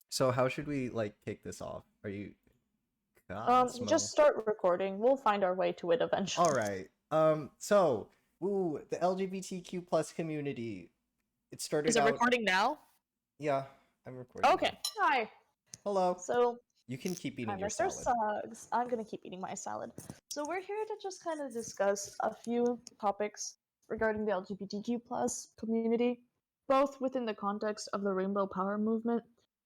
So how should we like kick this off? Are you Cosmo? Just start recording. We'll find our way to it All eventually. right. The LGBTQ plus community. It Is started it out. recording now? Yeah, I'm recording now. Okay. Hi. Hello. So, You can keep hi, eating your Mr. salad. Suggs. I'm gonna keep eating my salad. So we're here to just kind of discuss a few topics regarding the LGBTQ plus community, both within the context of the Rainbow Power movement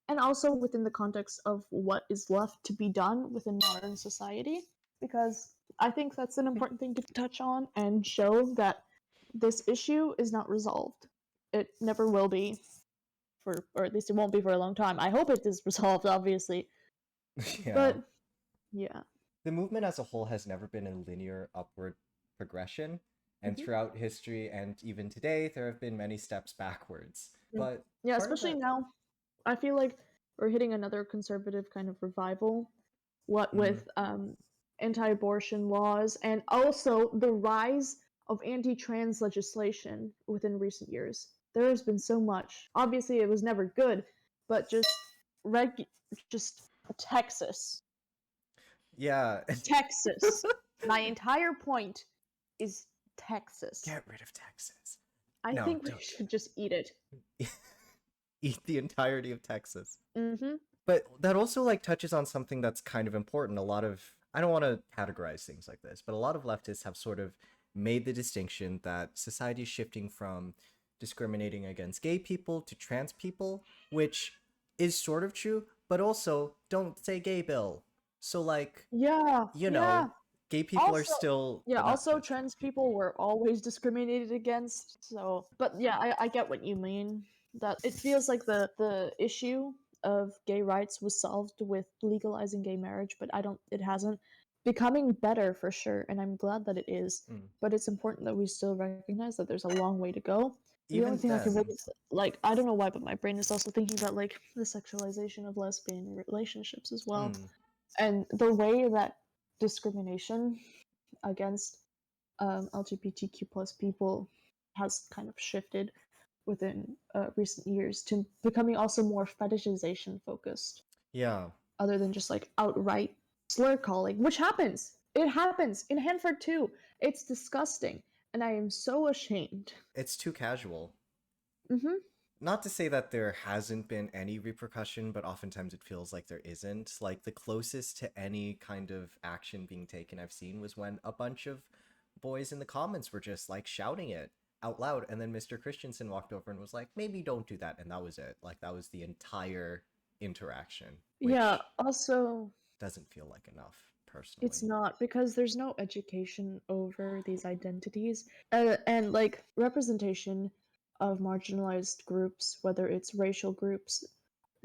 and also within the context of what is left to be done within modern society. Because I think that's an important thing to touch on and show that this issue is not resolved. It never will be for, or at least it won't be for a long time. I hope it is resolved, obviously, Yeah. but yeah. The movement as a whole has never been a linear upward progression, and Mhm. throughout history and even today, there have been many steps backwards. Mm. But Yeah, part of especially that, now. I feel like we're hitting another conservative kind of revival. What mm, with anti-abortion laws and also the rise of anti-trans legislation within recent years. There has been so much. Obviously, it was never good, but reg, just Texas, yeah, Texas. My entire point is Texas. get rid of taxes. I No, think we don't should just eat it. eat the entirety of Texas. Mm-hmm. But that also like touches on something that's kind of important. A lot of I don't want to categorize things like this, but a lot of leftists have sort of made the distinction that society is shifting from discriminating against gay people to trans people, which is sort of true, but also don't say gay bill. So like, Yeah, you yeah. know, gay people are Also, still yeah, but not also just trans trans people. people were always discriminated against. So, but yeah, I get what you mean. That it feels like the issue of gay rights was solved with legalizing gay marriage, but I don't. It hasn't. Becoming better for sure, and I'm glad that it is. Mm. But it's important that we still recognize that there's a long way to go. The only Even thing I can then, really like, I don't know why, but my brain is also thinking about like the sexualization of lesbian relationships as well, mm, and the way that discrimination against LGBTQ plus people has kind of shifted within recent years to becoming also more fetishization focused, yeah, other than just like outright slur calling, which happens. It happens in Hanford too. It's disgusting, and I am so ashamed. it's too casual. Mm-hmm. Not to say that there hasn't been any repercussion, but oftentimes it feels like there isn't. Like the closest to any kind of action being taken I've seen was when a bunch of boys in the comments were just like shouting it out loud, and then Mr. Christensen walked over and was like, maybe don't do that, and that was it. Like that was the entire interaction, Yeah. which Also, doesn't feel like enough, it's personally. not because there's no education over these identities and like representation of marginalized groups, whether it's racial groups,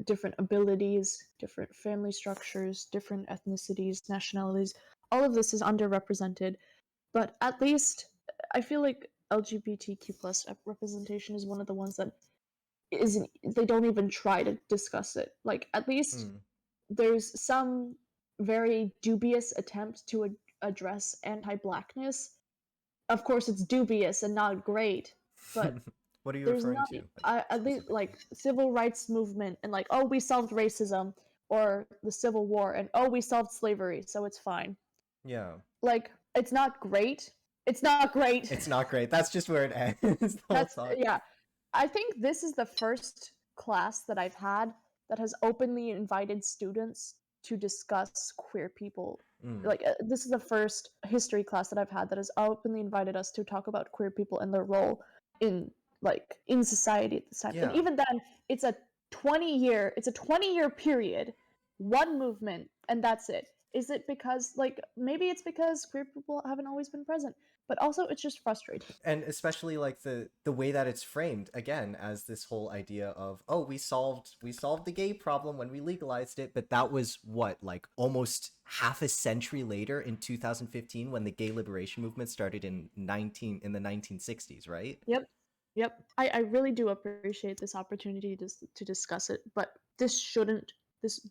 different abilities, different family structures, different ethnicities, nationalities. All of this is underrepresented, but at least I feel like LGBTQ plus representation is one of the ones that isn't. They don't even try to discuss it. Like at least Hmm. there's some very dubious attempt to address anti-blackness. Of course, it's dubious and not great, but What are you there's referring not to at least specifically? like civil rights movement and like, oh, we solved racism, or the Civil War, and oh, we solved slavery, so it's fine. Yeah. Like it's not great. It's not great. It's not great. That's just where it ends, the whole That's talk. yeah. I think this is the first class that I've had that has openly invited students to discuss queer people. Mm. Like this is the first history class that I've had that has openly invited us to talk about queer people and their role in in society at this time. And Yeah. even then, it's a 20-year period, one movement, and that's it. Is it because like maybe it's because queer people haven't always been present, but also it's just frustrating. And especially like the way that it's framed again as this whole idea of, oh, we solved the gay problem when we legalized it, but that was what, like almost half a century later in 2015 when the gay liberation movement started in the 1960s, right? Yep. Yep. I really do appreciate this opportunity to discuss it, but this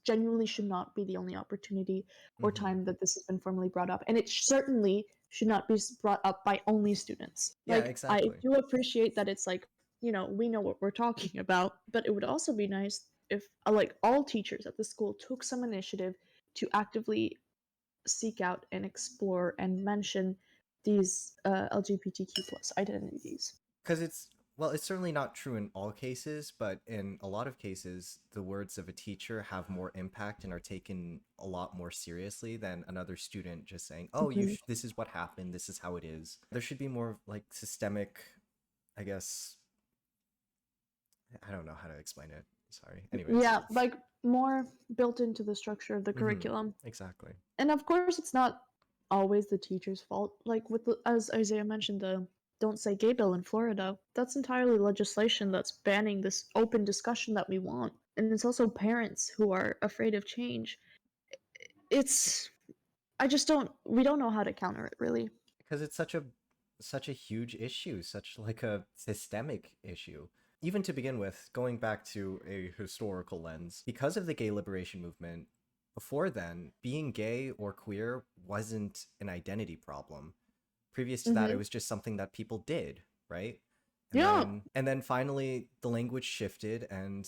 genuinely should not be the only opportunity or Hmm. time that this has been formally brought up. And it certainly should not be brought up by only students. Yeah, Like, I exactly. do appreciate that it's like, we know what we're talking about, but it would also be nice. if like all teachers at the school took some initiative to actively seek out and explore and mention these LGBTQ plus identities. Because it's certainly not true in all cases, but in a lot of cases, the words of a teacher have more impact and are taken a lot more seriously than another student just saying, "Oh, Mhm. this is what happened. This is how it is." There should be more like systemic, I guess. I don't know how to explain it. Sorry. Anyways. Yeah, like more built into the structure of the curriculum. Exactly. And of course, it's not always the teacher's fault. Like with as Isaiah mentioned, the "Don't Say Gay" bill in Florida, that's entirely legislation that's banning this open discussion that we want. And it's also parents who are afraid of change. It's we don't know how to counter it really. Because it's such a huge issue, such like a systemic issue. Even to begin with, going back to a historical lens, because of the gay liberation movement, before then, being gay or queer wasn't an identity problem. Previous to that, it Mm-hmm. was just something that people did, right? Yeah, And then finally the language shifted and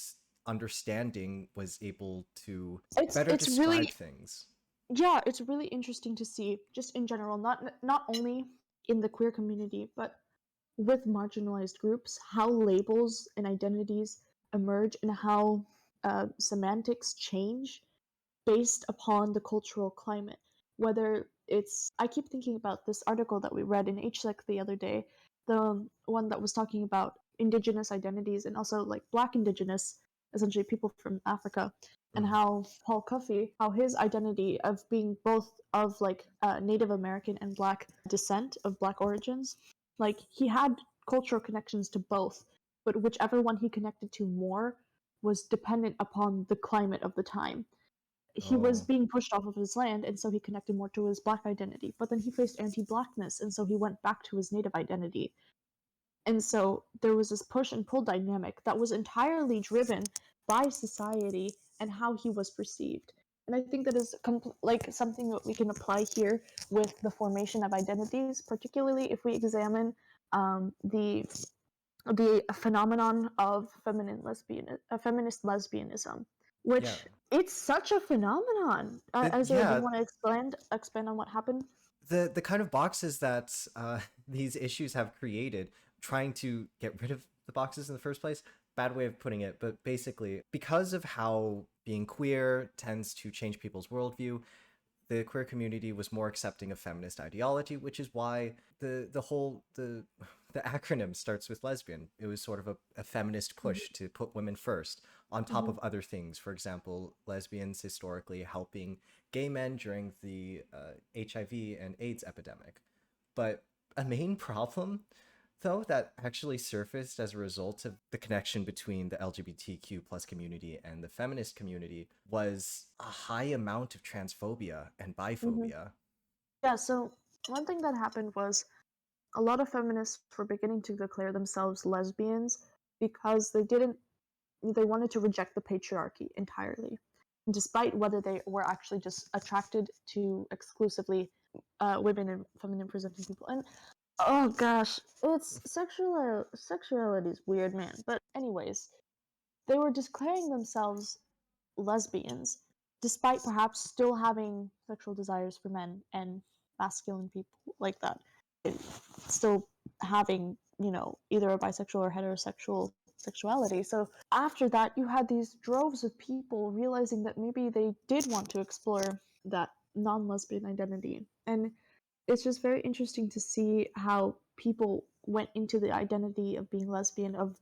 understanding was able to better it's really describe things. yeah, it's really interesting to see just in general, not only in the queer community, but with marginalized groups, how labels and identities emerge and how semantics change based upon the cultural climate. Whether it's, I keep thinking about this article that we read in HSEC the other day, the one that was talking about indigenous identities and also like Black indigenous, essentially people from Africa, and Mm. how Paul Cuffey, how his identity of being both of like Native American and Black descent, of Black origins, like he had cultural connections to both, but whichever one he connected to more was dependent upon the climate of the time. He was Oh. being pushed off of his land, and so he connected more to his Black identity. But then he faced anti-Blackness, and so he went back to his Native identity. And so there was this push and pull dynamic that was entirely driven by society and how he was perceived. And I think that is like something that we can apply here with the formation of identities, particularly if we examine the phenomenon of feminist lesbianism, Yeah. which it's such a phenomenon. Isaiah, do you Yeah, want to expand on what happened? the kind of boxes that these issues have created, trying to get rid of the boxes in the first place, bad way of putting it, but basically, because of how being queer tends to change people's worldview, the queer community was more accepting of feminist ideology, which is why the acronym starts with lesbian. It was sort of a feminist push to put women first on top Mm-hmm. of other things. For example, lesbians historically helping gay men during the HIV and AIDS epidemic. But a main problem, though, that actually surfaced as a result of the connection between the LGBTQ plus community and the feminist community was a high amount of transphobia and Mm-hmm. biphobia. Yeah, so one thing that happened was a lot of feminists were beginning to declare themselves lesbians because they wanted to reject the patriarchy entirely, despite whether they were actually just attracted to exclusively women and feminine presenting people. And oh gosh, it's sexuality is weird, man. But anyways, they were declaring themselves lesbians, despite perhaps still having sexual desires for men and masculine people like that, still having, either a bisexual or heterosexual sexuality. So after that, you had these droves of people realizing that maybe they did want to explore that non lesbian identity. And it's just very interesting to see how people went into the identity of being lesbian, of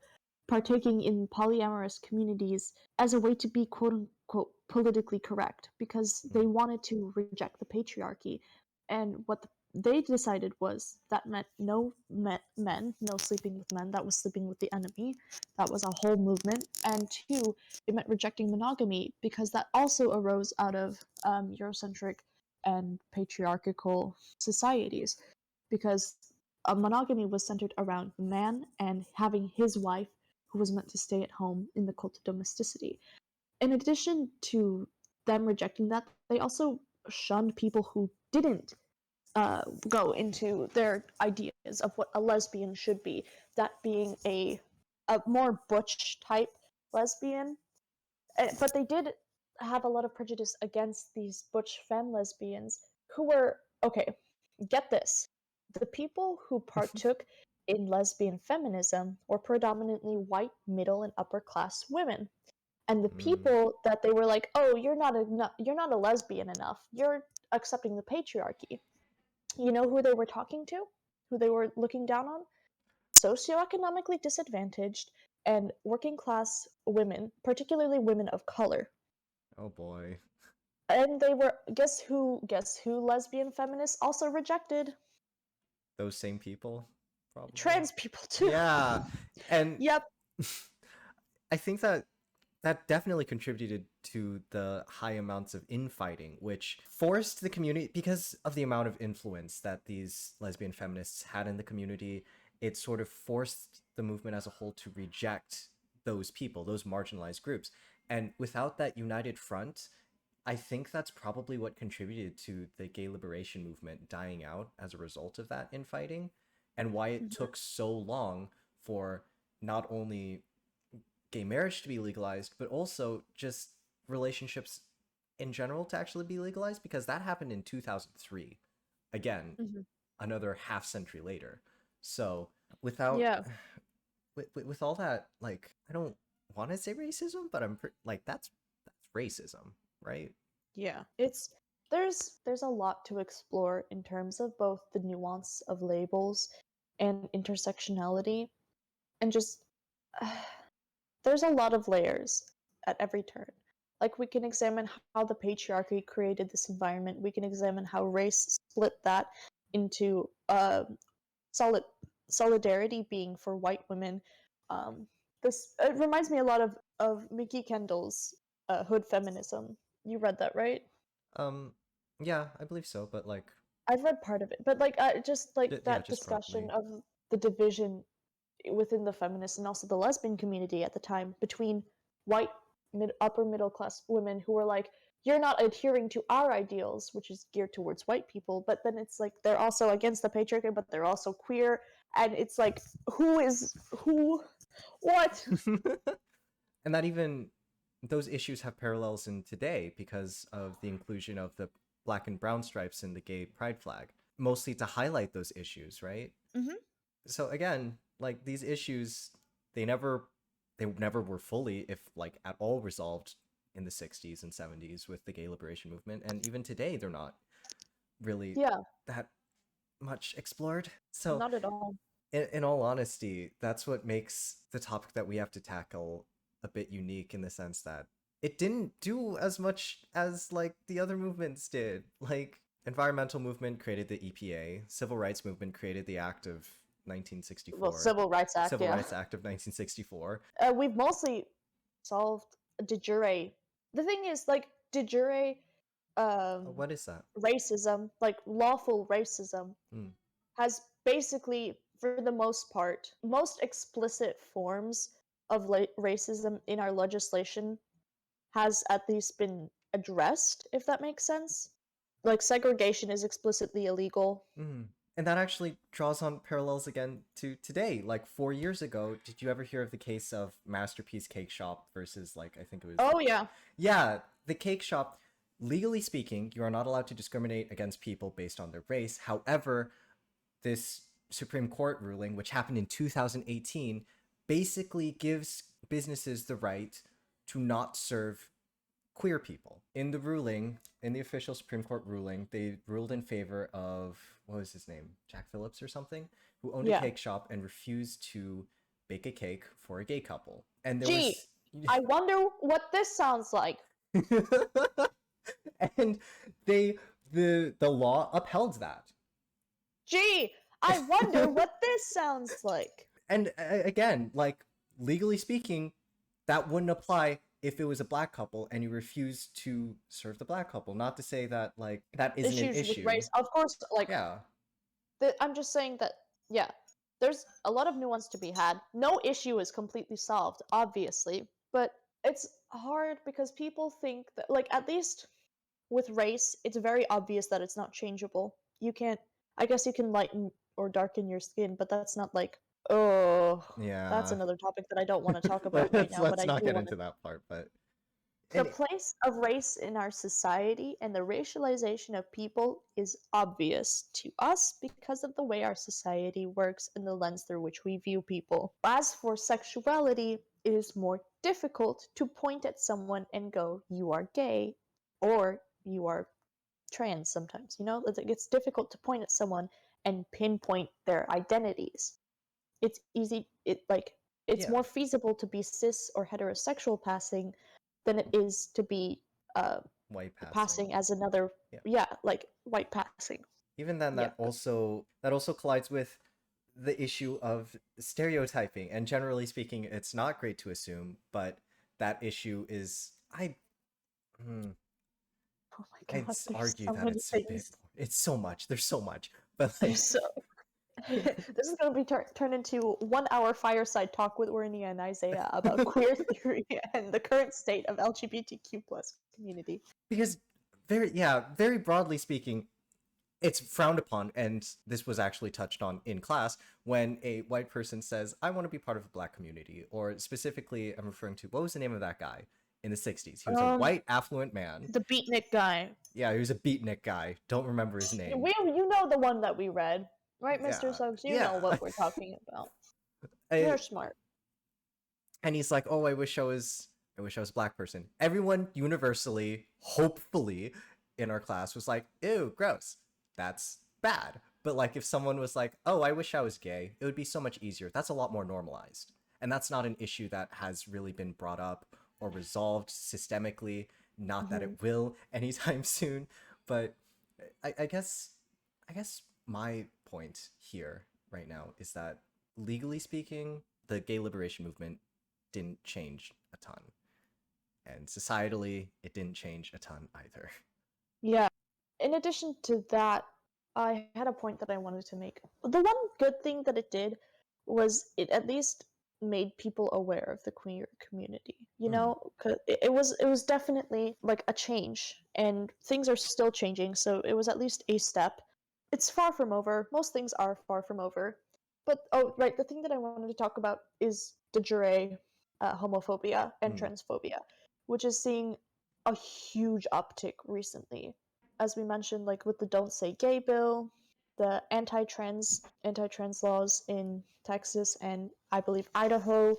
partaking in polyamorous communities as a way to be quote unquote politically correct because they wanted to reject the patriarchy. And they decided was that meant no men, no sleeping with men, that was sleeping with the enemy. That was a whole movement. And two, it meant rejecting monogamy because that also arose out of Eurocentric and patriarchal societies, because monogamy was centered around man and having his wife who was meant to stay at home in the cult of domesticity. In addition to them rejecting that, they also shunned people who didn't go into their ideas of what a lesbian should be, that being a more butch type lesbian, But they did have a lot of prejudice against these butch femme lesbians who were, okay, get this. The people who partook in lesbian feminism were predominantly white, middle, and upper class women. And the people that they were like, oh, you're not a lesbian enough. You're accepting the patriarchy. You know who they were talking to? Who they were looking down on? Socioeconomically disadvantaged and working class women, particularly women of color. Oh boy. And they were, guess who lesbian feminists also rejected? Those same people, probably. Trans people too. Yeah. And Yep. I think that definitely contributed to the high amounts of infighting, which forced the community, because of the amount of influence that these lesbian feminists had in the community, it sort of forced the movement as a whole to reject those people, those marginalized groups. And without that united front, I think that's probably what contributed to the gay liberation movement dying out as a result of that infighting, and why it took so long for not only gay marriage to be legalized, but also just relationships in general to actually be legalized, because that happened in 2003. Again, another half century later. So without Yeah. with all that, like, I don't want to say racism, but like that's racism, right? Yeah. It's there's a lot to explore in terms of both the nuance of labels and intersectionality, and just there's a lot of layers at every turn. Like, we can examine how the patriarchy created this environment. We can examine how race split that into solidarity being for white women. This it reminds me a lot of Mickey Kendall's Hood Feminism. You read that, right? Um, yeah, I believe so, but like, I've read part of it, but like just like yeah, that just discussion broadly. of the division within the feminist and also the lesbian community at the time between white upper middle class women who were like, you're not adhering to our ideals, which is geared towards white people, but then it's like they're also against the patriarchy, but they're also queer, and it's like, who is who, what? And that even those issues have parallels in today because of the inclusion of the black and brown stripes in the gay pride flag, mostly to highlight those issues, right? Mm-hmm. So again, like, these issues, they never were fully, if like at all, resolved in the 60s and 70s with the gay liberation movement, and even today they're not really Yeah, that much explored. So not at all. in all honesty, that's what makes the topic that we have to tackle a bit unique, in the sense that it didn't do as much as like the other movements did. Like, environmental movement created the EPA, civil rights movement created the Act of Well, 1964, Civil Rights Act, Civil yeah. Rights Act of 1964. We've mostly solved de jure. The thing is, like, de jure What is that? racism, like lawful racism, Hmm. has basically, for the most part, most explicit forms of racism in our legislation has at least been addressed, if that makes sense. Like, segregation is explicitly illegal. Mm. And that actually draws on parallels again to today. Like, 4 years ago, did you ever hear of the case of Masterpiece Cake Shop versus, like, I think it was... Oh, yeah. Yeah, the cake shop, legally speaking, you are not allowed to discriminate against people based on their race. However, this Supreme Court ruling, which happened in 2018, basically gives businesses the right to not serve queer people. In the ruling, in the official Supreme Court ruling, they ruled in favor of, what was his name? Jack Phillips or something, who owned a Yeah. cake shop and refused to bake a cake for a gay couple. And there Gee, was... I wonder what this sounds like. And the law upheld that. Gee, I wonder what this sounds like. And again, like, legally speaking, that wouldn't apply if it was a black couple and you refuse to serve the black couple. Not to say that, like, that isn't an Issues with issue. race, of course. Like, Yeah. I'm just saying that, yeah, there's a lot of nuance to be had. No issue is completely solved, obviously, but it's hard because people think that, like, at least with race, it's very obvious that it's not changeable. You can't, I guess you can lighten or darken your skin, but that's not like, oh, that's Yeah. another topic that I don't want to talk about right now, but Let's I not do get want to. into that part, but The And place of race in our society and the racialization of people is obvious to us because of the way our society works and the lens through which we view people. As for sexuality, it is more difficult to point at someone and go, you are gay, or you are trans sometimes. You know, it's difficult to point at someone and pinpoint their identities. It's easy, it's yeah, more feasible to be cis or heterosexual passing than it is to be white passing. passing as another, Yeah. yeah, like white passing. Even then, Yeah. that also collides with the issue of stereotyping. And generally speaking, it's not great to assume, but that issue is hmm, Oh my I'd god, there's argue so that many it's a bit. things. It's so much. There's so much, but There's like, so this is going to be turned into 1 hour fireside talk with Ornia and Isaiah about queer theory and the current state of LGBTQ plus community. because very broadly speaking, it's frowned upon, and this was actually touched on in class when a white person says, "I want to be part of the black community," or specifically, I'm referring to what was the name of that guy in the '60s? He was a Um, white affluent man. the beatnik guy. Yeah, he was a beatnik guy. Don't remember his name. You know the one that we read, right, Mr. Yeah, Suggs? You know yeah. what we're talking about. I- You're smart. and he's like, "Oh, I wish I was a black person." Everyone universally, hopefully, in our class was like, "Ew, gross. That's bad." But like, if someone was like, "Oh, I wish I was gay," it would be so much easier. That's a lot more normalized, and that's not an issue that has really been brought up or resolved systemically. Not that Hmm. it will anytime soon, but I guess, my point here right now is that legally speaking, the gay liberation movement didn't change a ton. And societally, it didn't change a ton either. Yeah. In addition to that, I had a point that I wanted to make. The one good thing that it did was it at least made people aware of the queer community. You Mm, know, 'cause it was definitely like a change, and things are still changing. So it was at least a step. It's far from over. Most things are far from over. But oh, right, the thing that I wanted to talk about is de jure homophobia and mm. transphobia, which is seeing a huge uptick recently. As we mentioned, like with the Don't Say Gay bill, the anti-trans laws in Texas and I believe Idaho,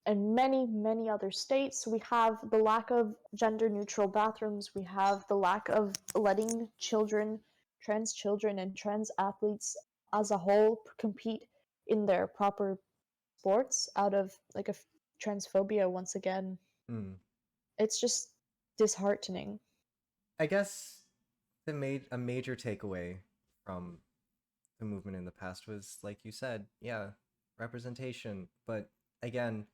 and many, many other states. We have the lack of gender neutral bathrooms. We have the lack of letting trans children, and trans athletes as a whole compete in their proper sports out of like a transphobia once again. Mm. It's just disheartening. I guess a major takeaway from the movement in the past was, like you said, yeah, representation. But again,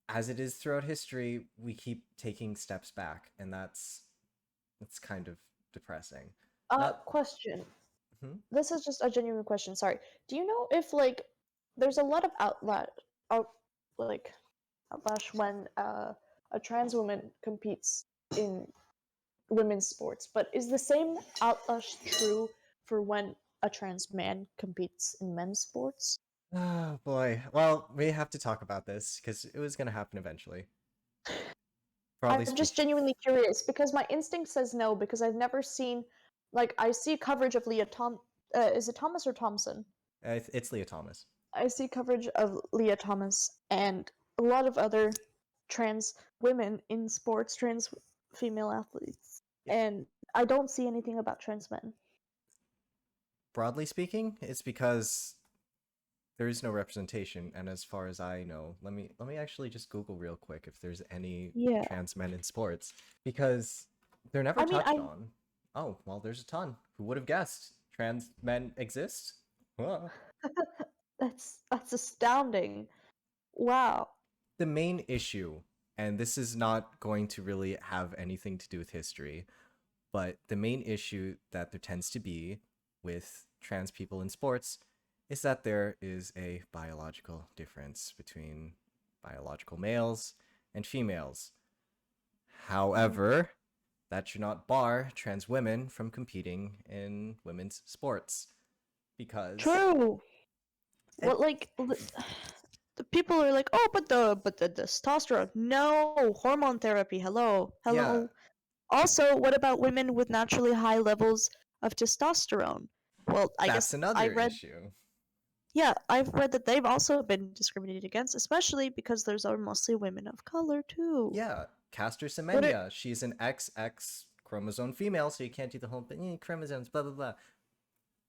as it is throughout history, we keep taking steps back, and that's kind of depressing. Not. Question. Hmm? This is just a genuine question. Sorry. Do you know if like there's a lot of out like outlash when a trans woman competes in women's sports, but is the same outlash true for when a trans man competes in men's sports? Oh boy. Well, we have to talk about this because it was gonna happen eventually. Broadly I'm just speaking, genuinely curious because my instinct says no because I've never seen like I see coverage of Leah Tom is it Thomas or Thompson? it's Leah Thomas. I see coverage of Leah Thomas and a lot of other trans women in sports, trans female athletes, Yeah. and I don't see anything about trans men. Broadly speaking, it's because there is no representation, and as far as I know, let me actually just Google real quick if there's any Yeah, trans men in sports, because they're never I mean, touched on. Oh, well, there's a ton. Who would have guessed? Trans men exist? Huh. that's astounding. Wow. The main issue, and this is not going to really have anything to do with history, but the main issue that there tends to be with trans people in sports is that there is a biological difference between biological males and females. Mhm. However, that should not bar trans women from competing in women's sports because True. and What like the people are like, oh, but the testosterone. No, hormone therapy. Hello, Yeah, hello. Also, what about women with naturally high levels of testosterone? Well, I that's guess I another read. issue. Yeah, I've read that they've also been discriminated against, especially because those are mostly women of color too. Yeah, Castor What are Semenya, she's an XX chromosome female, so you can't do the whole chromosomes, blah blah blah.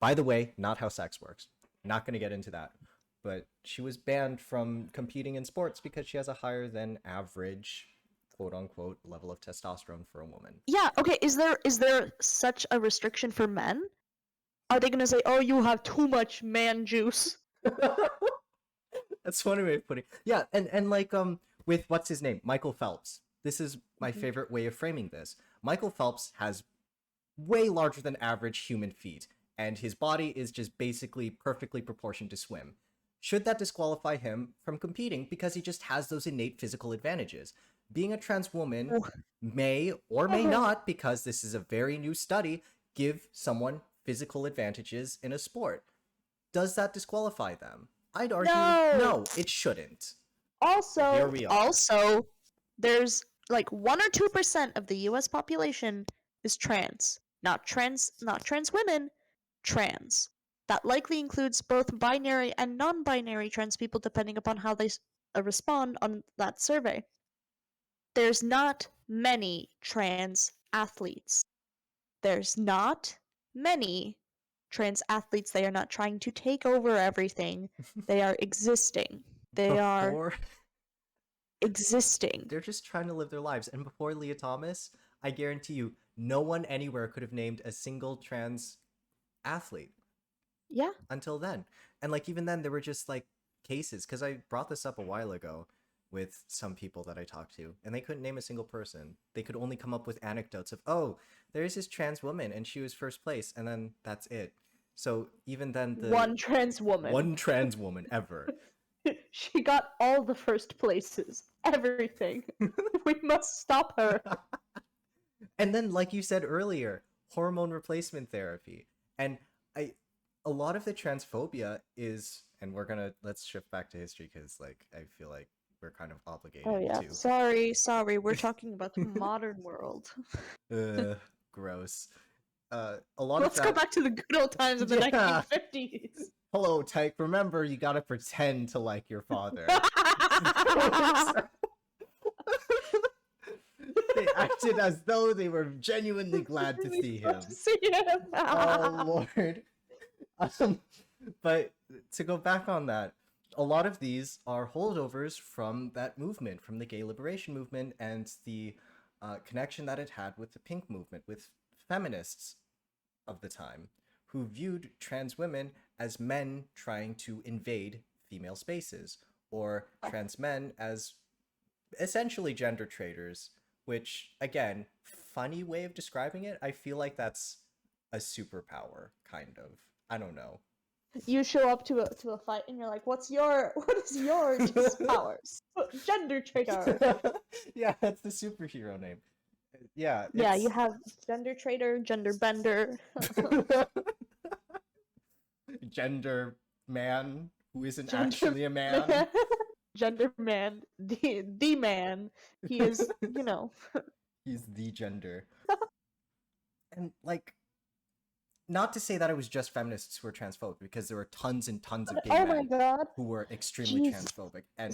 By the way, not how sex works. Not going to get into that. But she was banned from competing in sports because she has a higher than average, quote unquote, level of testosterone for a woman. yeah, okay, is there such a restriction for men? Are they gonna say, oh, you have too much man juice? That's one way of putting it. Yeah, and like with what's his name? Michael Phelps. This is my Mhm. favorite way of framing this. Michael Phelps has way larger than average human feet, and his body is just basically perfectly proportioned to swim. Should that disqualify him from competing because he just has those innate physical advantages? Being a trans woman may or may not, because this is a very new study, give someone physical advantages in a sport. Does that disqualify them? I'd argue No. no, it shouldn't. But here Also, we are. also, there's like 1 or 2% of the U.S. population is trans. Not trans women, trans. That likely includes both binary and non-binary trans people, depending upon how they respond on that survey. There's not many trans athletes. There's not many trans athletes. They are not trying to take over everything. They are existing. They are Before existing. they're just trying to live their lives. And before Leah Thomas, I guarantee you, no one anywhere could have named a single trans athlete Yeah. until then. And like even then, there were just like cases because I brought this up a while ago with some people that I talked to, and they couldn't name a single person. They could only come up with anecdotes of, oh, there's this trans woman and she was first place, and then that's it. So even then, the One trans woman. one trans woman ever. She got all the first places. Everything. We must stop her. And then, like you said earlier, hormone replacement therapy. And I, a lot of the transphobia is, and let's shift back to history because, like, I feel like we're kind of Oh obligated yeah. to. Sorry. We're talking about the modern world. Gross. A lot of Let's go that, back to the good old times in the yeah. 1950s. Hello, Tyke. Remember, you gotta pretend to like your father. They acted as though they were genuinely glad to see him. See him. Oh Lord. Um, but to go back on that, a lot of these are holdovers from that movement, from the gay liberation movement, and the connection that it had with the pink movement, with feminists of the time, who viewed trans women as men trying to invade female spaces, or trans men as essentially gender traitors, which, again, funny way of describing it. I feel like that's a superpower, kind of. I don't know. You show up to a fight and you're like, what is your powers? Gender traitor. Yeah, that's the superhero name. Yeah, Yeah, you it's have gender traitor, gender bender. gender man who isn't Gender actually a man. man. Gender man. The man. He is, you know. He's the gender. And like, not to say that it was just feminists who were transphobic, because there were tons and tons of gay Oh my men god. who were extremely Jeez. transphobic. And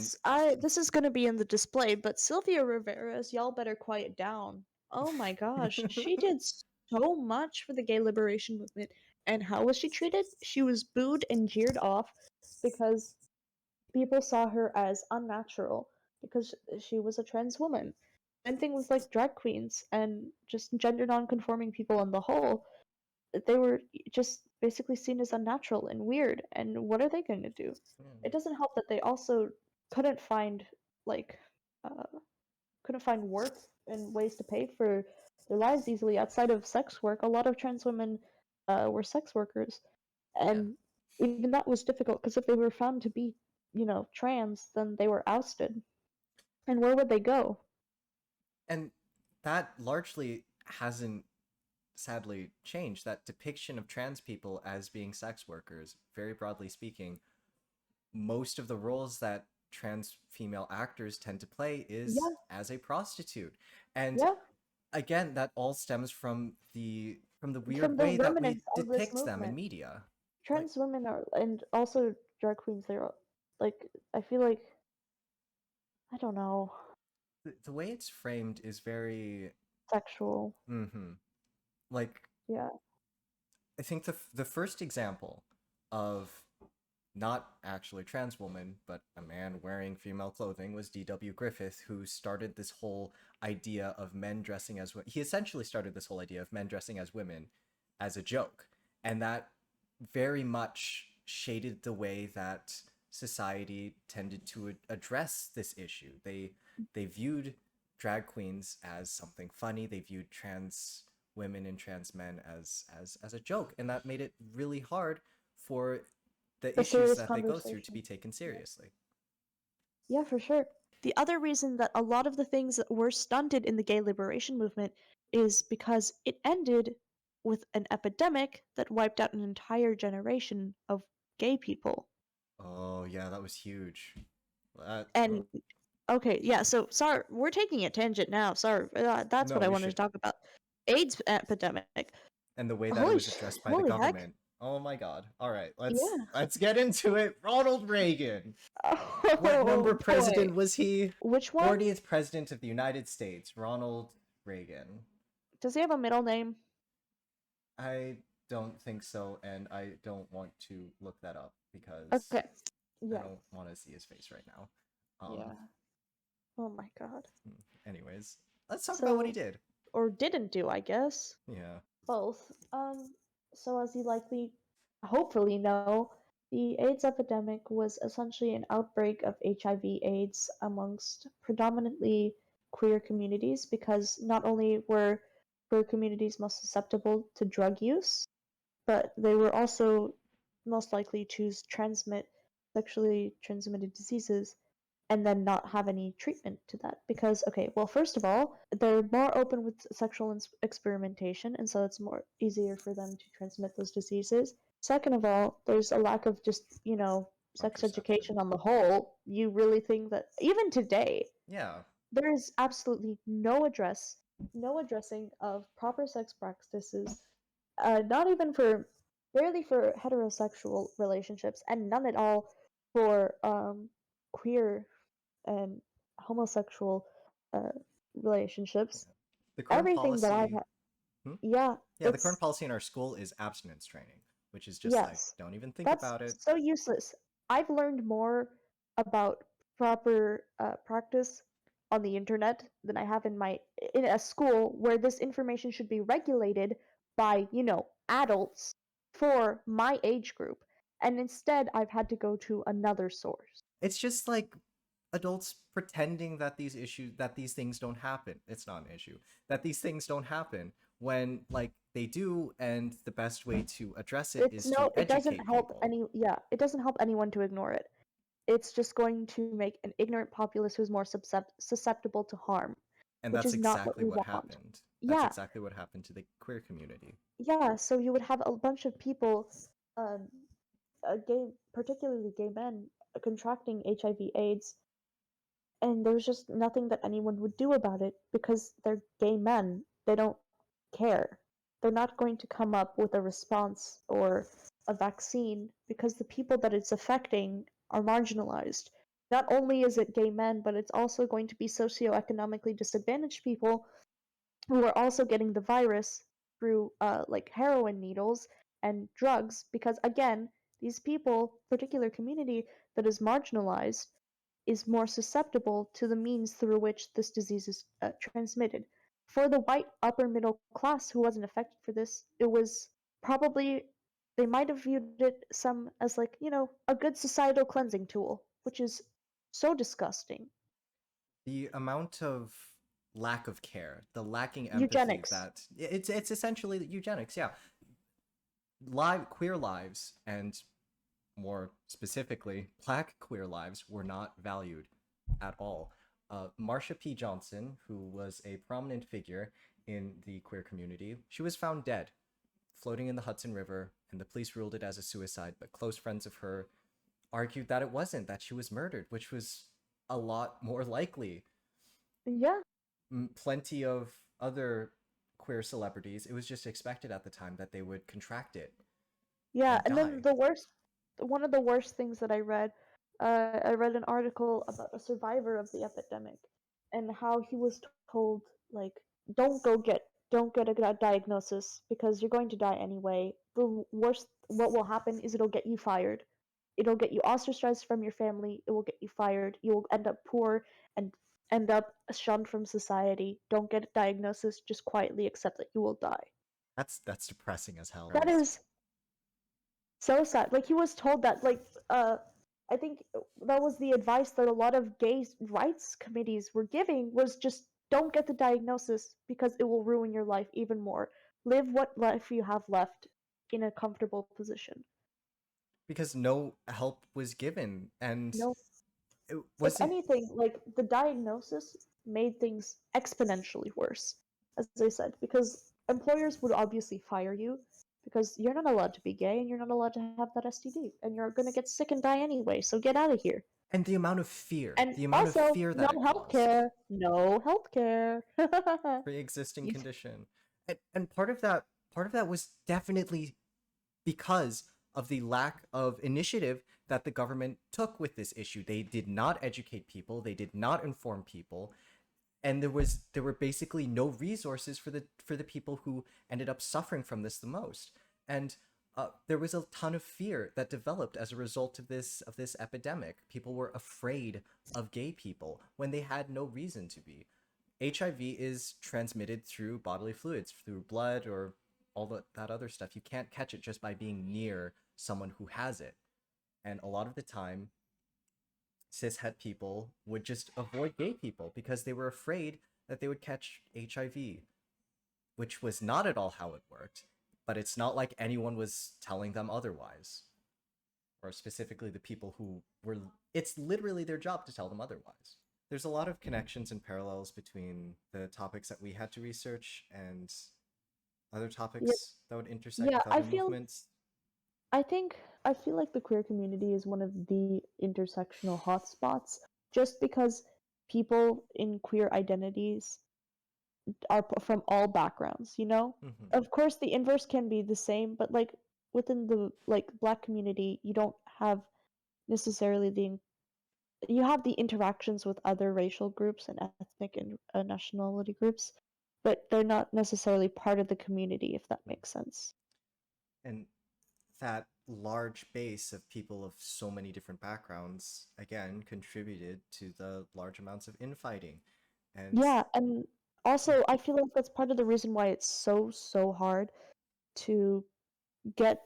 This is gonna be in the display, but Sylvia Rivera's y'all better quiet down. Oh my gosh. She did so much for the gay liberation movement. And how was she treated? She was booed and jeered off because people saw her as unnatural because she was a trans woman. Same thing with like drag queens and just gender non-conforming people on the whole. They were just basically seen as unnatural and weird. And what are they going to do? It doesn't help that they also couldn't find like uh, couldn't find work and ways to pay for their lives easily outside of sex work. A lot of trans women were sex workers, yeah, and even that was difficult because if they were found to be, trans, then they were ousted. And where would they go? and that largely hasn't sadly changed. That depiction of trans people as being sex workers, very broadly speaking, most of the roles that trans female actors tend to play is Yeah, as a prostitute. And yeah. again, that all stems from the From weird the way that we remnants of this depict them in movement, media. Like trans women are, and also drag queens. They're like, I feel like, I don't know, the way it's framed is very sexual. like Yeah. I think the first example of not actually a trans woman, but a man wearing female clothing was D.W. Griffith, who started this whole idea of men dressing as he essentially started this whole idea of men dressing as women as a joke, and that very much shaded the way that society tended to address this issue. They viewed drag queens as something funny. They viewed trans women and trans men as a joke, and that made it really hard for the The issues serious that they go through to conversation. be taken seriously. Yeah, for sure. The other reason that a lot of the things that were stunted in the gay liberation movement is because it ended with an epidemic that wiped out an entire generation of gay people. Oh yeah, that was huge. That And okay, yeah, so sorry, we're taking a tangent now. Sorry, that's no, what I we wanted to shouldn't. talk about. AIDS epidemic. And the way that it Holy was addressed by the holy heck. government. Oh my god. All right, Yeah. let's get into it. Ronald Reagan. What number Oh boy. president was he? Which one? 40th president of the United States, Ronald Reagan. Does he have a middle name? I don't think so, and I don't want to look that up because Okay. I Yeah. don't want to see his face right now. Yeah. Oh my god. Anyways, let's talk about what he So, did. or didn't do, I guess. Yeah. Both. So as you likely, hopefully know, the AIDS epidemic was essentially an outbreak of HIV/AIDS amongst predominantly queer communities because not only were queer communities most susceptible to drug use, but they were also most likely to transmit sexually transmitted diseases and then not have any treatment to that because okay, well, first of all, they're more open with sexual experimentation, and so it's more easier for them to transmit those diseases. Second of all, there's a lack of just sex Contraception. education on the whole. You really think that even today Yeah. there is absolutely no addressing of proper sex practices, not even for barely for heterosexual relationships, and none at all for queer and homosexual uh, relationships. Yeah. The current Everything that I've policy. had, Hmm? yeah, Yeah, the current it's policy in our school is abstinence training, which is just like, yes, don't even think that's about it. so useless. I've learned more about proper practice on the internet than I have in a school where this information should be regulated by adults for my age group, and instead I've had to go to another source. It's just like adults pretending that these things don't happen. It's not an issue. That these things don't happen when like they do, and the best way to address it It's is to no, it doesn't educate help people. it doesn't help anyone to ignore it. It's just going to make an ignorant populace who's more susceptible to harm, And which that's is not what exactly we what want. happened. That's Yeah, exactly what happened to the queer community. yeah. So you would have a bunch of people, um, particularly gay men, contracting HIV/AIDS, and there's just nothing that anyone would do about it because they're gay men. They don't care. They're not going to come up with a response or a vaccine because the people that it's affecting are marginalized. Not only is it gay men, but it's also going to be socioeconomically disadvantaged people who are also getting the virus through like heroin needles and drugs because again, these people, particular community that is marginalized, is more susceptible to the means through which this disease is transmitted. For the white upper middle class who wasn't affected for this, it was probably they might have viewed it some as like a good societal cleansing tool, which is so disgusting. The amount of lack of care, the lacking empathy Eugenics. that it's essentially eugenics. Yeah, queer lives, and more specifically, Black queer lives were not valued at all. Marsha P. Johnson, who was a prominent figure in the queer community, she was found dead, floating in the Hudson River, and the police ruled it as a suicide. But close friends of her argued that it wasn't, that she was murdered, which was a lot more likely. Yeah, Plenty of other queer celebrities, it was just expected at the time that they would contract it yeah. and And then die. the worst, one of the worst things that I read an article about a survivor of the epidemic, and how he was told, like, don't get a diagnosis because you're going to die anyway. The worst, what will happen is it'll get you fired. It'll get you ostracized from your family. It will get you fired. You'll end up poor and end up shunned from society. Don't get a diagnosis. Just quietly accept that you will die. That's depressing as hell. That is so sad. Like he was told that, like, I think that was the advice that a lot of gay rights committees were giving, was just don't get the diagnosis because it will ruin your life even more. Live what life you have left in a comfortable position. Because no help was given, and No, it if wasn't. anything, like the diagnosis made things exponentially worse, as I said, because employers would obviously fire you because you're not allowed to be gay and you're not allowed to have that STD and you're gonna get sick and die anyway, so get out of here. And And the amount of also, fear no that it caused. healthcare, no healthcare. Pre-existing You- condition. And part of that was definitely because of the lack of initiative that the government took with this issue. They did not educate people, they did not inform people, and there were basically no resources for the people who ended up suffering from this the most. And there was a ton of fear that developed as a result of this epidemic. People were afraid of gay people when they had no reason to be. HIV is transmitted through bodily fluids, through blood or that other stuff. You can't catch it just by being near someone who has it. And a lot of the time, cishet people would just avoid gay people because they were afraid that they would catch HIV, which was not at all how it worked. But it's not like anyone was telling them otherwise, or specifically the people who were. It's literally their job to tell them otherwise. There's a lot of connections and parallels between the topics that we had to research and other yeah, topics that would intersect yeah, with other movements. I think I feel like the queer community is one of the intersectional hotspots just because people in queer identities are from all backgrounds, you know? Hmm. Of course the inverse can be the same, but like within the like black community, you don't have necessarily the you have the interactions with other racial groups and ethnic and nationality groups, but they're not necessarily part of the community, if that makes sense. And that large base of people of so many different backgrounds again contributed to the large amounts of infighting. And Yeah, and also I feel like that's part of the reason why it's so hard to get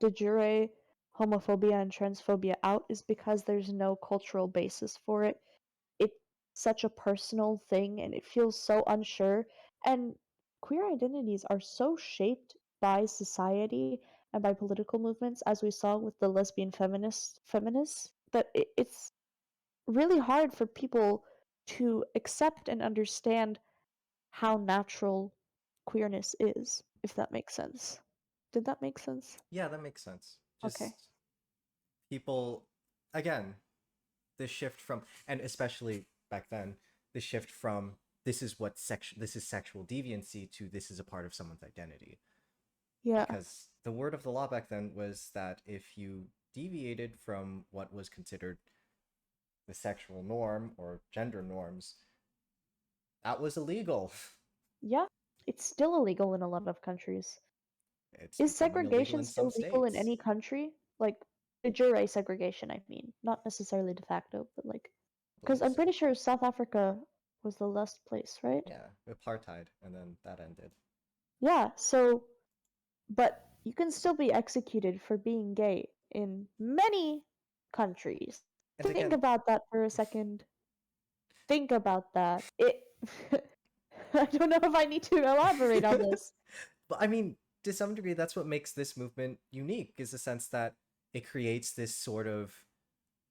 de jure homophobia and transphobia out, is because there's no cultural basis for it. It's such a personal thing and it feels so unsure. And queer identities are so shaped by society and by political movements, as we saw with the lesbian feminists, that it's really hard for people to accept and understand how natural queerness is, if that makes sense. Did that make sense? yeah, that makes sense. Okay. Just people, again, the shift from, and especially back then, the shift from this is sexual deviancy to this is a part of someone's identity. Yeah. Because the word of the law back then was that if you deviated from what was considered the sexual norm or gender norms, that was illegal. Yeah. It's still illegal in a lot of countries. It's Is becoming illegal segregation in some still legal in states. any country? Like de jure segregation, I mean, not necessarily de facto, but like, I because believe I'm so. pretty sure South Africa was the last place, right? Yeah, apartheid, and then that ended. Yeah. So, but you can still be executed for being gay in many countries. And Think again, about that for a second. Think about that. It. I don't know if I need to elaborate on this. but I mean, to some degree, that's what makes this movement unique, is the sense that it creates this sort of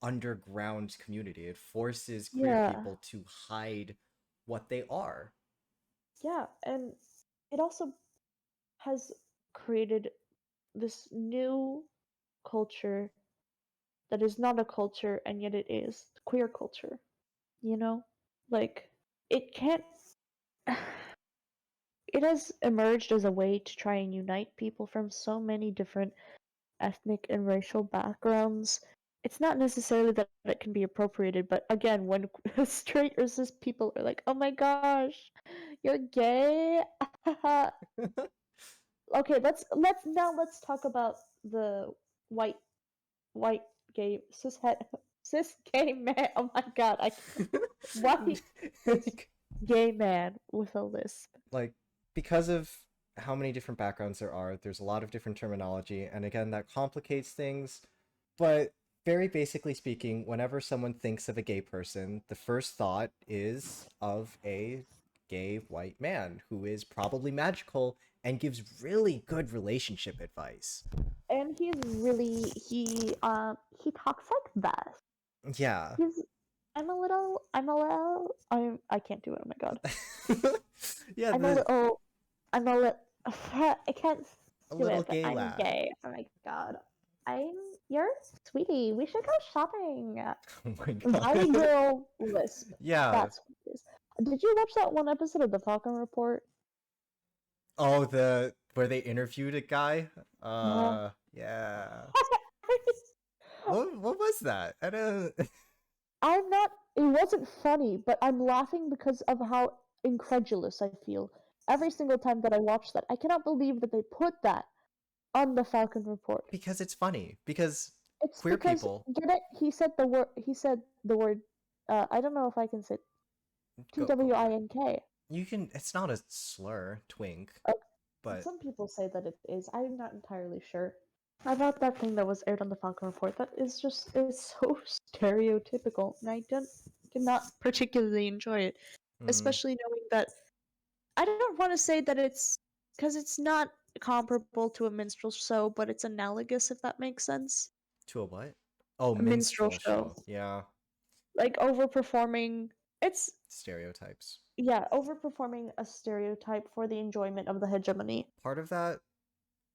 underground community. It forces queer Yeah. people to hide what they are. Yeah, and it also has created this new culture that is not a culture, and yet it is queer culture. You know, like it can't. It has emerged as a way to try and unite people from so many different ethnic and racial backgrounds. It's not necessarily that it can be appropriated, but again, when straight or cis people are like, "Oh my gosh, you're gay," okay, let's talk about the white white gay cis gay man. Oh my god, I can't. White cis like, gay man with a lisp. like because of how many different backgrounds there are, there's a lot of different terminology, and again, that complicates things. But very basically speaking, whenever someone thinks of a gay person, the first thought is of a gay white man who is probably magical and gives really good relationship advice. And he talks like that. Yeah. He's I can't do it. Oh my god. Yeah, I'm a the little I'm a little I can't a do little it, but gay I'm lad. gay. Oh my god. I'm You're sweetie. We should go shopping. Oh my Valley god. Girl lisp. Yeah. That's what it is. Did you watch that one episode of the Falcon Report? Oh, the where they interviewed a guy? Uh, Yeah. What was that? I don't I'm not. It wasn't funny, but I'm laughing because of how incredulous I feel every single time that I watch that. I cannot believe that they put that on the Falcon Report. because it's funny. Because It's queer because people get it? He said the word. He said the word. I don't know if I can say go for it. TWINK. You can it's not a slur, twink, Uh, but some people say that it is. I'm not entirely sure. About that thing that was aired on the Falcon Report, that is just is so stereotypical, and I did not particularly enjoy it, mm, especially knowing that I don't want to say that it's because it's not comparable to a minstrel show, but it's analogous if that makes sense. to a what? Oh, A minstrel minstrel show, show. Yeah. like overperforming. It's Stereotypes. Yeah, overperforming a stereotype for the enjoyment of the hegemony. Part of that,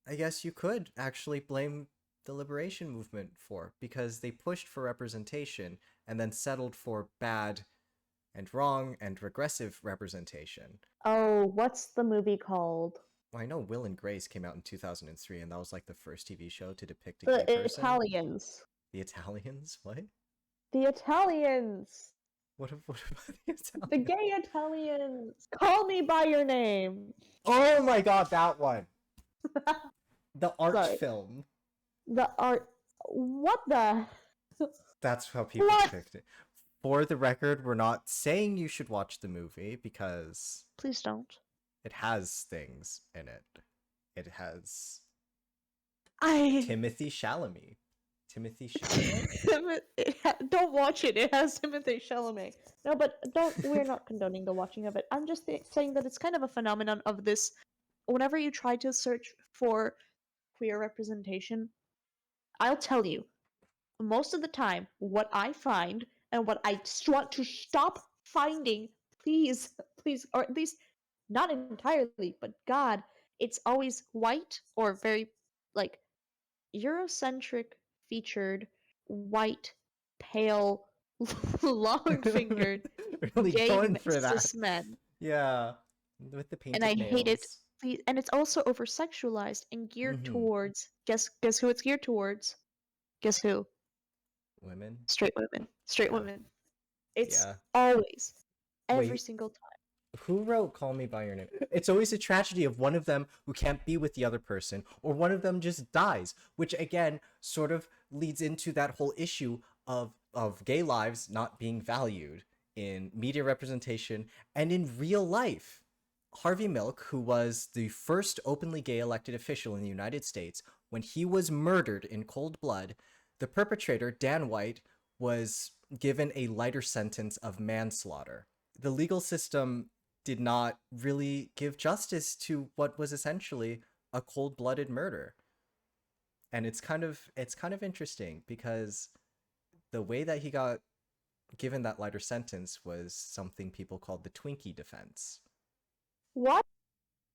I guess you could actually blame the liberation movement for, because they pushed for representation and then settled for bad and wrong and regressive representation. Oh, what's the movie called? Well, I know Will and Grace came out in 2003, and that was like the first TV show to depict a gay The person. Italians. The Italians? What? The Italians. What about the The Italians? gay Italians. Call me by your name. Oh my god, that one! The art Sorry. film. The art. What the? That's how people What? depict it. For the record, we're not saying you should watch the movie because Please don't. it has things in it. It has I Timothy Chalamet. Timothy Chalamet? don't watch it. It has Timothée Chalamet. No, but don't. We're not condoning the watching of it. I'm just saying that it's kind of a phenomenon of this. Whenever you try to search for queer representation, I'll tell you, most of the time, what I find and what I want to stop finding, please, please, or at least not entirely, but God, it's always white or very like Eurocentric featured, white, pale, long fingered, Really gay going for that. cis men. Yeah. With the And I painted hate it. nails. And it's also over sexualized and geared Mm-hmm. towards guess who it's geared towards? Guess who? Women? Straight women. Straight Yeah. women. It's Yeah. always every Wait, single time. who wrote Call Me By Your Name? It's always a tragedy of one of them who can't be with the other person, or one of them just dies, which again sort of leads into that whole issue of gay lives not being valued in media representation and in real life. Harvey Milk, who was the first openly gay elected official in the United States, when he was murdered in cold blood, the perpetrator, Dan White, was given a lighter sentence of manslaughter. The legal system did not really give justice to what was essentially a cold-blooded murder. And it's kind of interesting because the way that he got given that lighter sentence was something people called the Twinkie defense. What?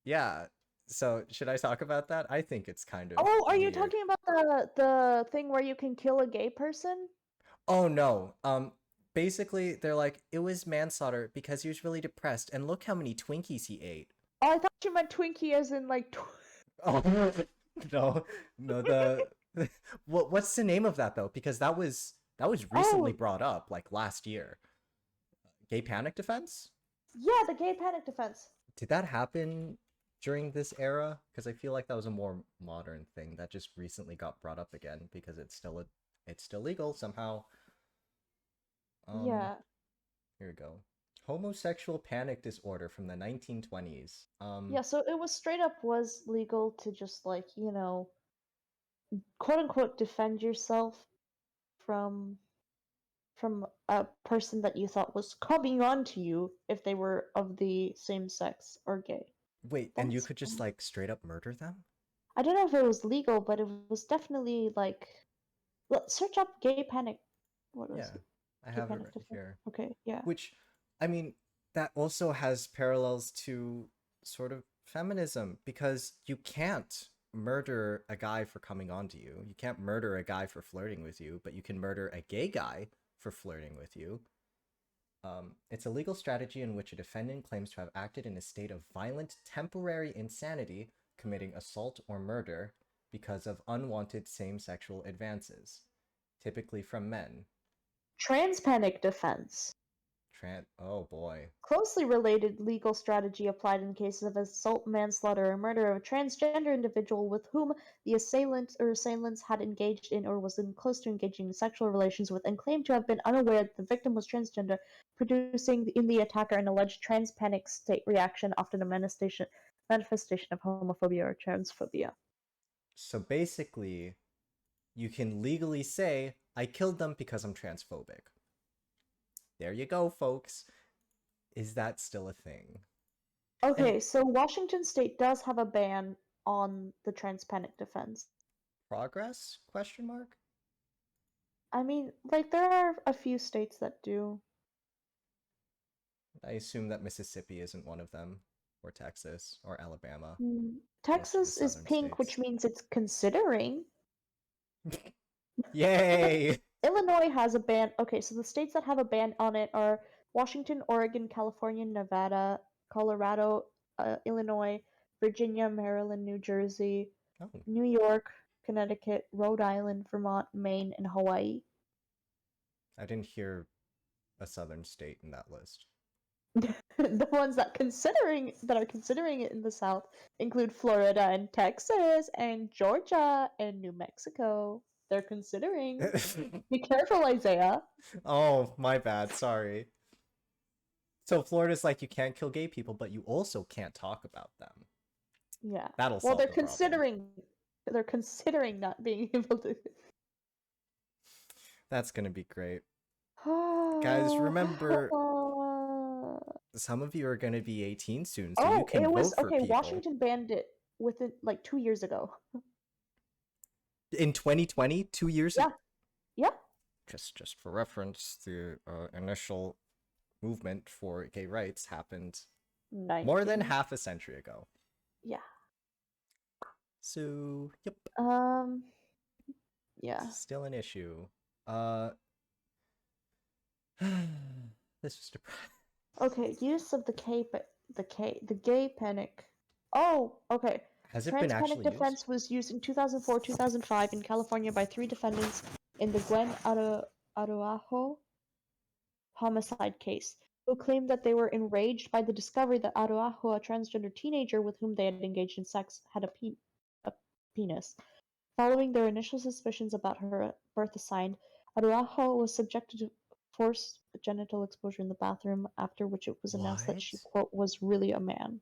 Yeah. So should I talk about that? I think it's kind of Oh, are you weird. talking about the thing where you can kill a gay person? Oh no. Basically they're like it was manslaughter because he was really depressed and look how many Twinkies he ate. Oh, I thought you meant Twinkie as in like. Oh no. No, the what's the name of that though? Because that was recently Oh, brought up like last year. Gay panic defense? yeah, the gay panic defense. Did that happen during this era? Because I feel like that was a more modern thing that just recently got brought up again because it's still legal somehow. Um, Yeah. Here we go. Homosexual panic disorder from the 1920s. Yeah, so it was straight up was legal to just like, quote unquote defend yourself from from a person that you thought was coming on to you if they were of the same sex or gay. Wait, and you That's could just like straight up murder them? I don't know if it was legal, but it was definitely like search up gay panic. What was Yeah, it? I Gay have it panic right defense. here. Okay, yeah. Which, I mean, that also has parallels to sort of feminism because you can't murder a guy for coming on to you. You can't murder a guy for flirting with you, but you can murder a gay guy for flirting with you. It's a legal strategy in which a defendant claims to have acted in a state of violent temporary insanity, committing assault or murder because of unwanted same sexual advances, typically from men. Trans panic defense. Oh boy. Closely related legal strategy applied in cases of assault, manslaughter, or murder of a transgender individual with whom the assailant or assailants had engaged in or was close to engaging in sexual relations with and claimed to have been unaware that the victim was transgender, producing in the attacker an alleged trans panic state reaction, often a manifestation of homophobia or transphobia. So basically, you can legally say, I killed them because I'm transphobic. There you go, folks. Is that still a thing? And Okay, so Washington State does have a ban on the trans panic defense. progress? Question mark? I mean, like, there are a few states that do. I assume that Mississippi isn't one of them, or Texas, or Alabama. Most of the Texas is southern pink, which states. means it's considering. Yay! Illinois has a ban. Okay, so the states that have a ban on it are Washington, Oregon, California, Nevada, Colorado, Illinois, Virginia, Maryland, New Jersey, Oh, New York, Connecticut, Rhode Island, Vermont, Maine, and Hawaii. I didn't hear a southern state in that list. The ones that are considering it in the South include Florida and Texas and Georgia and New Mexico. They're considering. Be careful, Isaiah. Oh, my bad. Sorry. So Florida's like you can't kill gay people, but you also can't talk about them. Yeah. That'll Well, solve the problem. they're considering not being able to. That's gonna be great. Guys, remember, some of you are gonna be 18 soon, so you Oh, can it was vote for okay. people. Washington banned it within like 2 years ago. In 2020, 2 years ago. Yeah, yeah. Just for reference, the initial movement for gay rights happened more than 19. half a century ago. Yeah. So, yep, Um. Yeah. still an issue. Uh, this was depressing. Okay, use of the gay panic. Oh, okay. Has it been Trans panic actually used? defense was used in 2004-2005 in California by 3 defendants in the Araujo homicide case, who claimed that they were enraged by the discovery that Araujo, a transgender teenager with whom they had engaged in sex, had a penis. Following their initial suspicions about her birth assigned, Araujo was subjected to forced genital exposure in the bathroom, after which it was announced that she, What? quote, was really a man.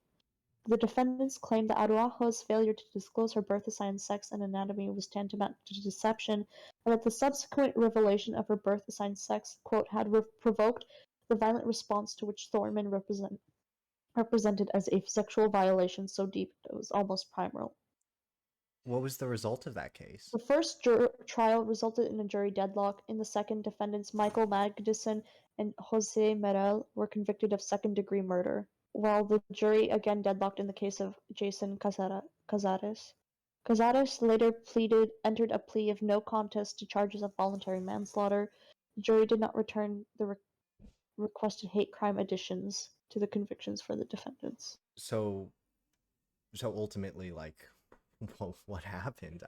The defendants claimed that Araujo's failure to disclose her birth assigned sex and anatomy was tantamount to deception, and that the subsequent revelation of her birth assigned sex, quote, had provoked the violent response to which Thorman represented as a sexual violation so deep it was almost primal. What was the result of that case? The first trial resulted in a jury deadlock. In the second, defendants Michael Magnuson and Jose Merel were convicted of second-degree murder. while the jury again deadlocked in the case of Jason Cazares. Cazares later entered a plea of no contest to charges of voluntary manslaughter. The jury did not return the requested hate crime additions to the convictions for the defendants. So ultimately, like, what happened?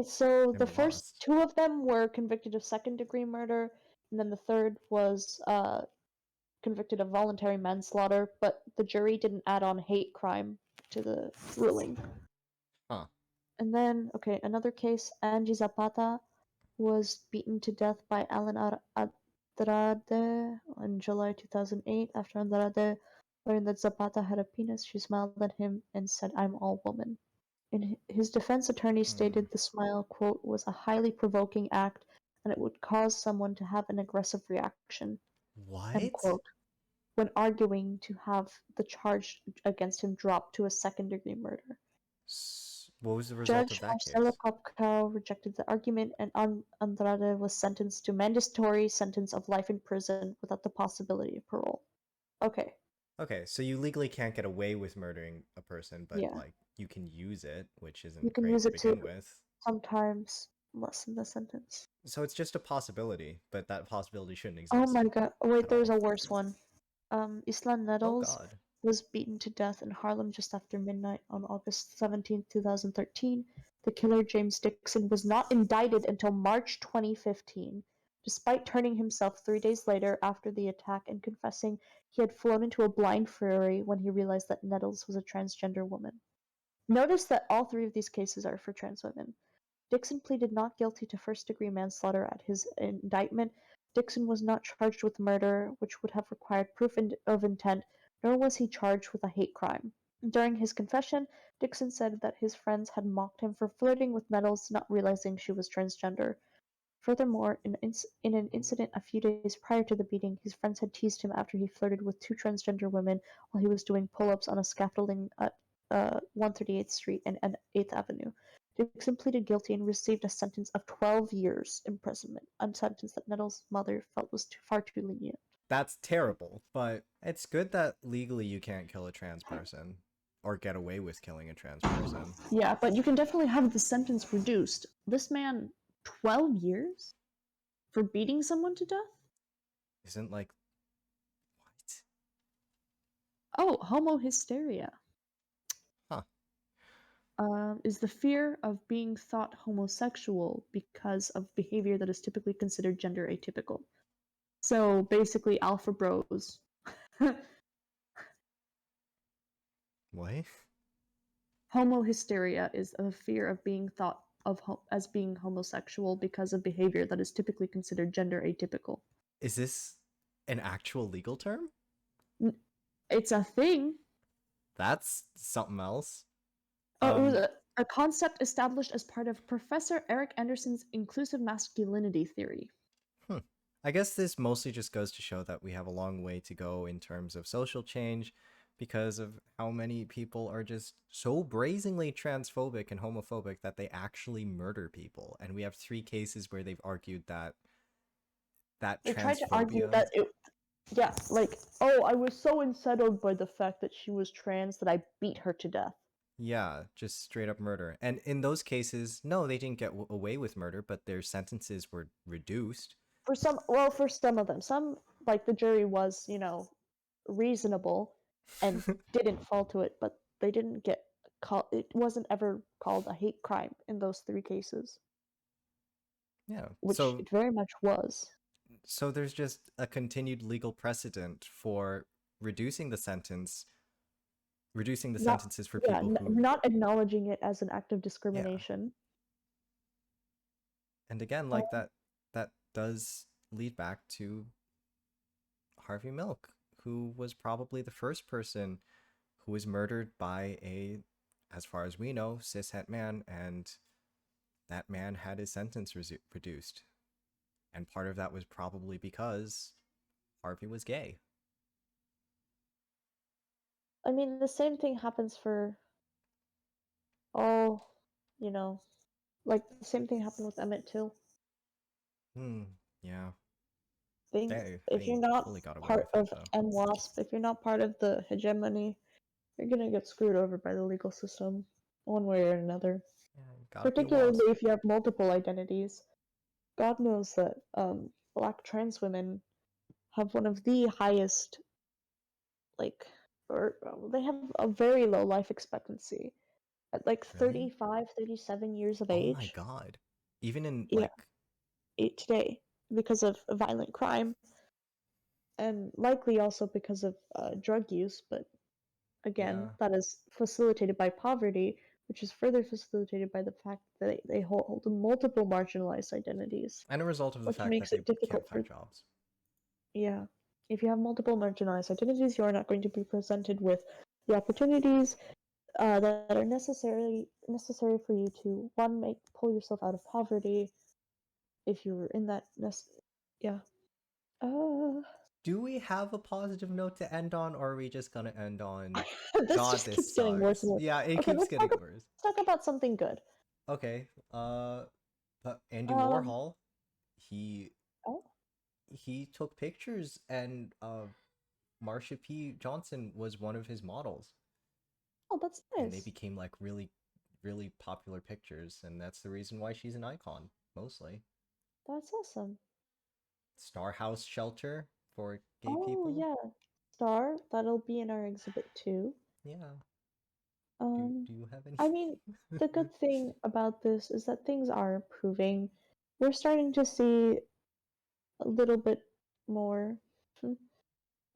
So the I'm first lost. two of them were convicted of second-degree murder, and then the third was convicted of voluntary manslaughter, but the jury didn't add on hate crime to the ruling. Huh. And then, okay, another case, Angie Zapata was beaten to death by Alan Andrade in July 2008. After Andrade learned that Zapata had a penis, she smiled at him and said, "I'm all woman." His defense attorney stated the smile, quote, was a highly provoking act and it would cause someone to have an aggressive reaction, end What? quote, when arguing to have the charge against him dropped to a second-degree murder. What was the result of Judge that Marcelo case? Copcow rejected the argument, and Andrade was sentenced to mandatory sentence of life in prison without the possibility of parole. Okay, Okay, so you legally can't get away with murdering a person, but yeah. like you can use it, which You isn't can great use to it to begin with. sometimes lessen the sentence. So it's just a possibility, but that possibility shouldn't Oh exist my god. Wait, at there's all. a worse one. Isla Oh Nettles God. was beaten to death in Harlem just after midnight on August 17, 2013. The killer, James Dixon, was not indicted until March 2015, despite turning himself 3 days later after the attack and confessing he had flown into a blind fury when he realized that Nettles was a transgender woman. Notice that all three of these cases are for trans women. Dixon pleaded not guilty to first-degree manslaughter at his indictment. Dixon was not charged with murder, which would have required proof of intent, nor was he charged with a hate crime. During his confession, Dixon said that his friends had mocked him for flirting with Nettles, not realizing she was transgender. Furthermore, in an incident a few days prior to the beating, his friends had teased him after he flirted with two transgender women while he was doing pull-ups on a scaffolding at 138th Street and 8th Avenue. Dixon pleaded guilty and received a sentence of 12 years imprisonment, a sentence that Nettles' mother felt was far too lenient. That's terrible, but it's good that legally you can't kill a trans person or get away with killing a trans person. Yeah, but you can definitely have the sentence reduced. This man, 12 years for beating someone to death? Isn't like what? Oh, homohysteria. Huh. Is the fear of being thought homosexual because of behavior that is typically considered gender atypical. So basically, alpha bros. What? Homohysteria is a fear of being thought of as being homosexual because of behavior that is typically considered gender atypical. Is this an actual legal term? It's a thing. That's something else. It was a concept established as part of Professor Eric Anderson's inclusive masculinity theory. I guess this mostly just goes to show that we have a long way to go in terms of social change because of how many people are just so brazenly transphobic and homophobic that they actually murder people. And we have 3 cases where they've argued that They tried to argue transphobia, that yeah, like, oh, I was so unsettled by the fact that she was trans that I beat her to death. yeah, just straight up murder. And in those cases, no, they didn't get away with murder, but their sentences were reduced. For some of them, some like the jury was, reasonable and didn't fall to it, but they didn't get called. It wasn't ever called a hate crime in those 3 cases, Yeah. which it very much was. So there's just a continued legal precedent for reducing the sentence, reducing the Not, sentences for yeah, people who, not acknowledging it as an act of yeah. discrimination. And again, Uh, like that does lead back to Harvey Milk, who was probably the first person who was murdered by a, as far as we know, cishet man, and that man had his sentence reduced. And part of that was probably because Harvey was gay. I mean, the same thing happens for all, you know, like the same thing happened with Emmett too. Yeah. Think Dang, if I you're not fully got away part with it of though. NWASP, if you're not part of the hegemony, you're gonna get screwed over by the legal system, one way or another. Yeah, you gotta be a Particularly wasp. if you have multiple identities. God knows that black trans women have one of the highest, like, or they have a very low life expectancy at like Really? 35, 37 years of Oh my age. god. Even in Yeah, like, today because of violent crime and likely also because of drug use, but again, yeah. that is facilitated by poverty, which is further facilitated by the fact that they hold multiple marginalized identities, And a result of the which fact that makes they it can't difficult for, find jobs. yeah. If you have multiple marginalized identities, you are not going to be presented with the opportunities that are necessary for you to one pull yourself out of poverty if you're in that yeah. Uh, Do we have a positive note to end on, or are we just gonna end on, this God, just this keeps getting worse and sucks? worse. Yeah, it Okay, keeps getting worse. let's talk about something good. Okay, but Andy Um, Warhol, he oh, he took pictures, and Marsha P. Johnson was one of his models, oh, that's and they nice. became like really, really popular pictures, and that's the reason why she's an icon, mostly. That's awesome. Star House Shelter for gay Oh people. yeah, Star. That'll be in our exhibit too. Yeah. Do Um, do you have I mean, anything? the good thing about this is that things are improving. We're starting to see a little bit more,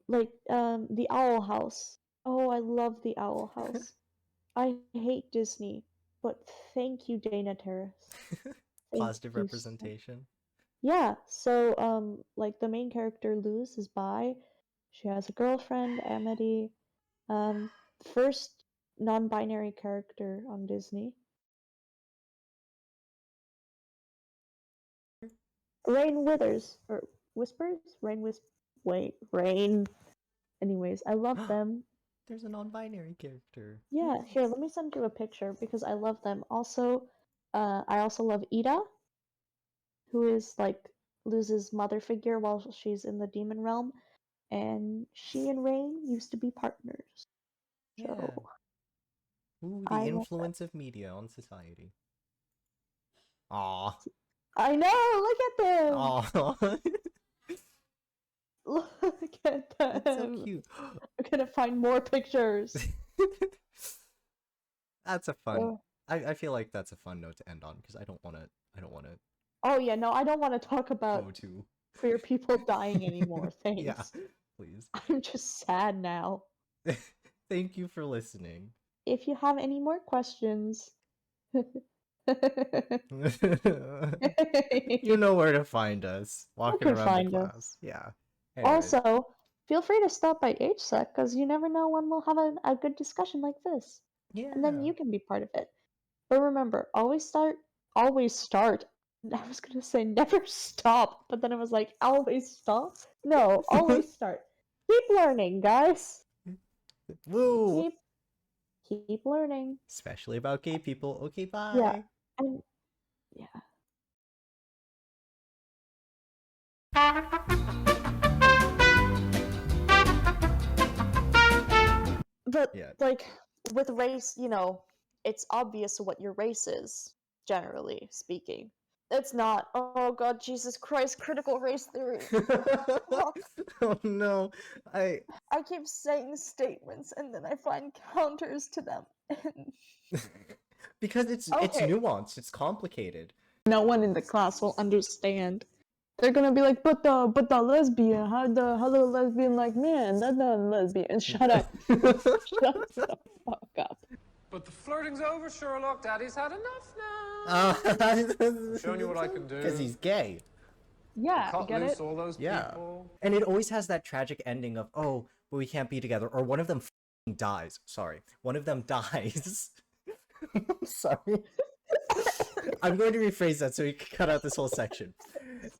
like the Owl House. Oh, I love the Owl House. I hate Disney, but thank you, Dana Terrace. Thank Positive you so. representation. Yeah, so like the main character Luz is bi. She has a girlfriend, Amity. First non-binary character on Disney. Rain Withers or Whispers? Rain. Anyways, I love them. There's a non-binary character. Yeah, Yay. here, let me send you a picture because I love them. Also, I also love Ida, who is like Luz's mother figure while she's in the demon realm, and she and Rain used to be partners. Yeah. So Ooh, the I love that. influence of media on society. Aw. I know. Look at them. Aw. Look at That's so them. cute. I'm gonna find more pictures. That's a fun. Uh, I feel like that's a fun note to end on because I don't wanna oh yeah, no, I don't want to talk about go to. queer people dying anymore. Yeah, Thanks. please. I'm just sad now. Thank you for listening. If you have any more questions, you You know where to find us. Walking can around the find us. class. Yeah. Anyways. Also, feel free to stop by HSEC because you never know when we'll have a good discussion like this. And then Yeah. you can be part of it. But remember, always start, always start. I was gonna say never stop, but then I was like, always stop? No, always start. Keep learning, guys. Woo! Keep keep learning. Especially about gay people. Okay, Yeah. bye. And yeah. But Yeah. like with race, it's obvious what your race is, generally speaking. It's not, oh god, Jesus Christ, critical race theory. Fuck. Oh no. I I keep saying statements and then I find counters to them. because it's Okay. nuanced, it's complicated. No one in the class will understand. They're gonna be like, but the lesbian, how the lesbian like man, that's not a lesbian. Shut up. Shut the fuck up. But the flirting's over, Sherlock. Daddy's had enough now. I'm showing you what I can do. Because he's gay. Yeah, Cut get loose it? all those Yeah. people. And it always has that tragic ending of, oh, but we can't be together. Or one of them dies. Sorry. One of them dies. Sorry. I'm going to rephrase that so we can cut out this whole section.